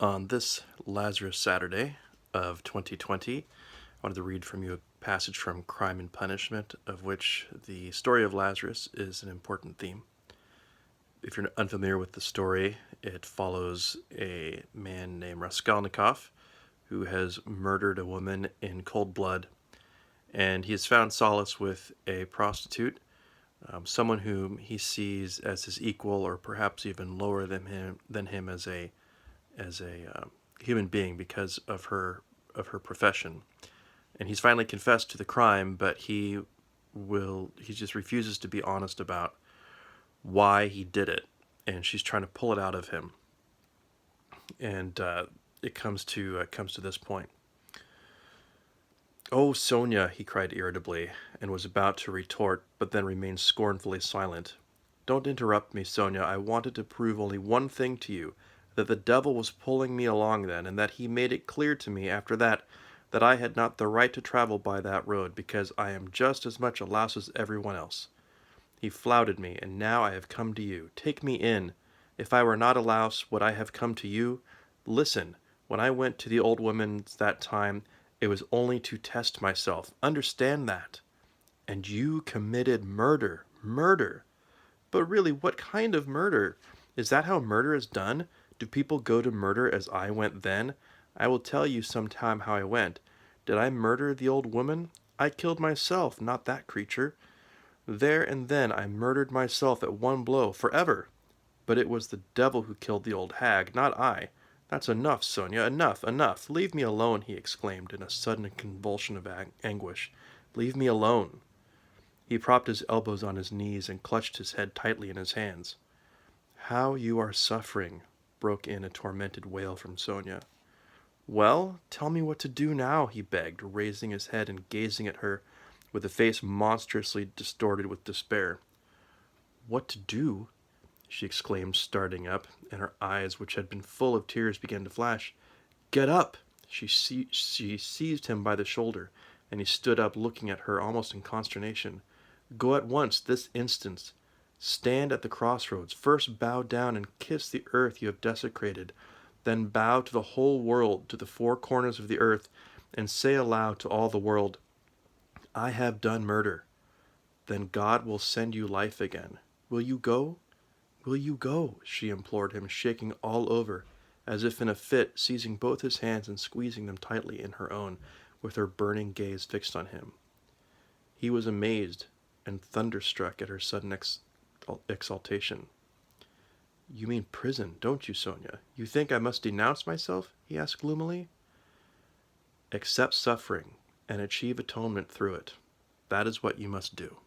On this Lazarus Saturday of 2020, I wanted to read from you a passage from Crime and Punishment, of which the story of Lazarus is an important theme. If you're unfamiliar with the story, it follows a man named Raskalnikov who has murdered a woman in cold blood, and he has found solace with a prostitute, someone whom he sees as his equal or perhaps even lower than him as a human being because of her profession. And he's finally confessed to the crime, but he just refuses to be honest about why he did it, and she's trying to pull it out of him. And it comes to this point. "Oh, Sonia," he cried irritably, and was about to retort, but then remained scornfully silent. "Don't interrupt me, Sonia. I wanted to prove only one thing to you, that the devil was pulling me along then, and that he made it clear to me after that that I had not the right to travel by that road, because I am just as much a louse as everyone else. He flouted me, and now I have come to you. Take me in. If I were not a louse, would I have come to you? Listen, when I went to the old woman's that time, it was only to test myself. Understand that. And you committed murder. Murder. But really, what kind of murder? Is that how murder is done? Do people go to murder as I went then? I will tell you some time how I went. Did I murder the old woman? I killed myself, not that creature. There and then I murdered myself at one blow, forever. But it was the devil who killed the old hag, not I. That's enough, Sonia, enough, enough. Leave me alone," he exclaimed in a sudden convulsion of anguish. "Leave me alone." He propped his elbows on his knees and clutched his head tightly in his hands. "How you are suffering," broke in a tormented wail from Sonia. "Well, tell me what to do now," he begged, raising his head and gazing at her with a face monstrously distorted with despair. "What to do?" she exclaimed, starting up, and her eyes, which had been full of tears, began to flash. "Get up!" She seized him by the shoulder, and he stood up, looking at her almost in consternation. "Go at once, this instant. Stand at the crossroads. First bow down and kiss the earth you have desecrated. Then bow to the whole world, to the four corners of the earth, and say aloud to all the world, 'I have done murder.' Then God will send you life again. Will you go? Will you go?" she implored him, shaking all over, as if in a fit, seizing both his hands and squeezing them tightly in her own, with her burning gaze fixed on him. He was amazed and thunderstruck at her sudden exaltation. "You mean prison, don't you, Sonia? You think I must denounce myself?" he asked gloomily. "Accept suffering and achieve atonement through it. That is what you must do."